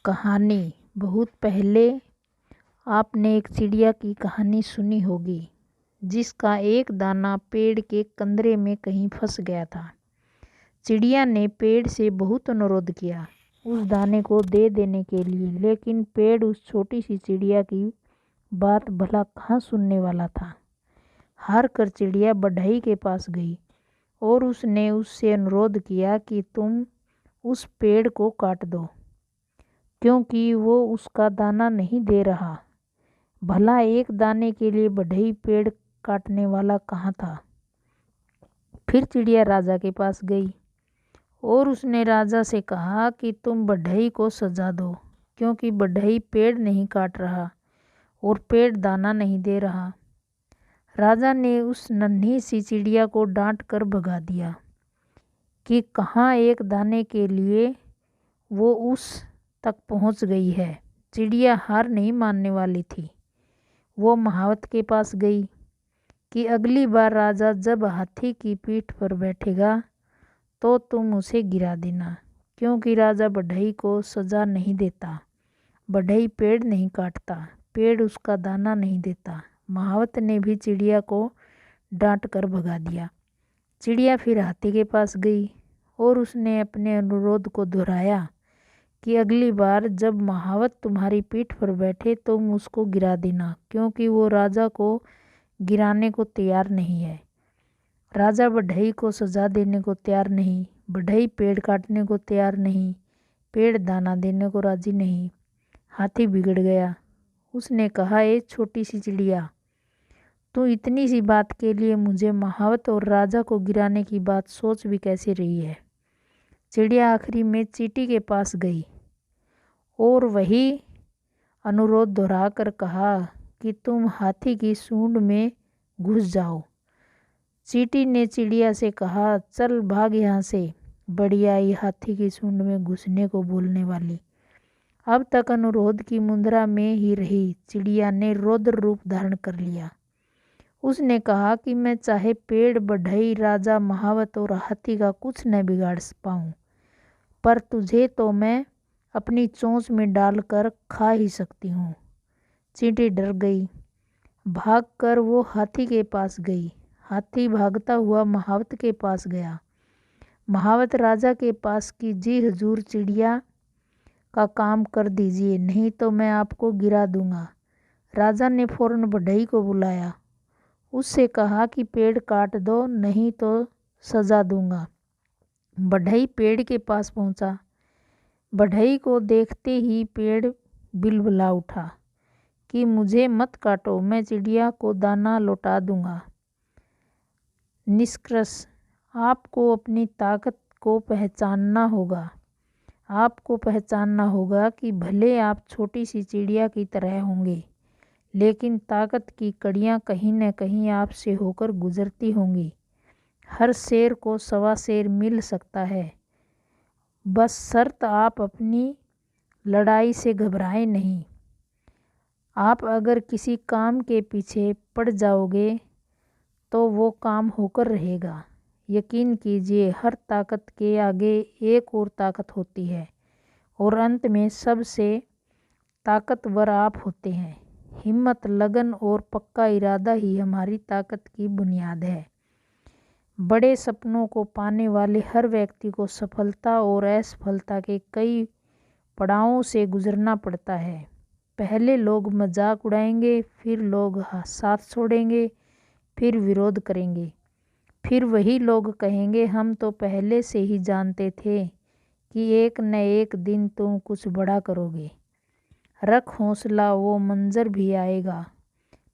कहानी। बहुत पहले आपने एक चिड़िया की कहानी सुनी होगी जिसका एक दाना पेड़ के कंदरे में कहीं फंस गया था। चिड़िया ने पेड़ से बहुत अनुरोध किया उस दाने को दे देने के लिए, लेकिन पेड़ उस छोटी सी चिड़िया की बात भला कहाँ सुनने वाला था। हार कर चिड़िया बढ़ई के पास गई और उसने उससे अनुरोध किया कि तुम उस पेड़ को काट दो, क्योंकि वो उसका दाना नहीं दे रहा। भला एक दाने के लिए बढ़ई पेड़ काटने वाला कहाँ था। फिर चिड़िया राजा के पास गई और उसने राजा से कहा कि तुम बढ़ई को सजा दो, क्योंकि बढ़ई पेड़ नहीं काट रहा और पेड़ दाना नहीं दे रहा। राजा ने उस नन्ही सी चिड़िया को डांट कर भगा दिया कि कहाँ एक दाने के लिए वो उस तक पहुंच गई है। चिड़िया हार नहीं मानने वाली थी। वो महावत के पास गई कि अगली बार राजा जब हाथी की पीठ पर बैठेगा तो तुम उसे गिरा देना, क्योंकि राजा बढ़ई को सजा नहीं देता। बढ़ई पेड़ नहीं काटता, पेड़ उसका दाना नहीं देता। महावत ने भी चिड़िया को डांट कर भगा दिया। चिड़िया फिर हाथी के पास गई और उसने अपने अनुरोध को दोहराया कि अगली बार जब महावत तुम्हारी पीठ पर बैठे तुम उसको गिरा देना, क्योंकि वो राजा को गिराने को तैयार नहीं है। राजा बढ़ई को सजा देने को तैयार नहीं, बढ़ई पेड़ काटने को तैयार नहीं, पेड़ दाना देने को राजी नहीं। हाथी बिगड़ गया। उसने कहा, ए छोटी सी चिड़िया, तू इतनी सी बात के लिए मुझे महावत और राजा को गिराने की बात सोच भी कैसे रही है। चिड़िया आखिरी में चींटी के पास गई और वही अनुरोध दोहराकर कहा कि तुम हाथी की सूंड में घुस जाओ। चींटी ने चिड़िया से कहा, चल भाग यहाँ से। बड़ी आई हाथी की सूंड में घुसने को बोलने वाली। अब तक अनुरोध की मुद्रा में ही रही चिड़िया ने रौद्र रूप धारण कर लिया। उसने कहा कि मैं चाहे पेड़, बढ़ई, राजा, महावत और हाथी का कुछ न बिगाड़ पाऊँ, पर तुझे तो मैं अपनी चोंच में डालकर खा ही सकती हूँ। चींटी डर गई। भागकर वो हाथी के पास गई। हाथी भागता हुआ महावत के पास गया। महावत राजा के पास की, जी हुजूर, चिड़िया का काम कर दीजिए, नहीं तो मैं आपको गिरा दूंगा। राजा ने फौरन बढ़ई को बुलाया। उससे कहा कि पेड़ काट दो, नहीं तो सजा दूंगा। बढ़ई पेड़ के पास पहुंचा। बढ़ई को देखते ही पेड़ बिलबिला उठा कि मुझे मत काटो, मैं चिड़िया को दाना लौटा दूंगा। निष्कर्ष, आपको अपनी ताकत को पहचानना होगा। आपको पहचानना होगा कि भले आप छोटी सी चिड़िया की तरह होंगे, लेकिन ताकत की कड़ियाँ कहीं न कहीं आपसे होकर गुजरती होंगी। हर शेर को सवा शेर मिल सकता है, बस शर्त आप अपनी लड़ाई से घबराएं नहीं। आप अगर किसी काम के पीछे पड़ जाओगे तो वो काम होकर रहेगा। यकीन कीजिए, हर ताकत के आगे एक और ताकत होती है और अंत में सबसे ताकतवर आप होते हैं। हिम्मत, लगन और पक्का इरादा ही हमारी ताकत की बुनियाद है। बड़े सपनों को पाने वाले हर व्यक्ति को सफलता और असफलता के कई पड़ावों से गुजरना पड़ता है। पहले लोग मजाक उड़ाएंगे, फिर लोग साथ छोड़ेंगे, फिर विरोध करेंगे, फिर वही लोग कहेंगे हम तो पहले से ही जानते थे कि एक न एक दिन तुम कुछ बड़ा करोगे। रख हौसला, वो मंजर भी आएगा।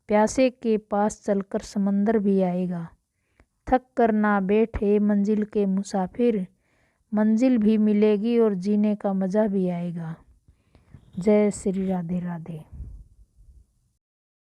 प्यासे के पास चलकर समंदर भी आएगा। थक कर ना बैठे मंजिल के मुसाफिर, मंजिल भी मिलेगी और जीने का मज़ा भी आएगा। जय श्री राधे राधे।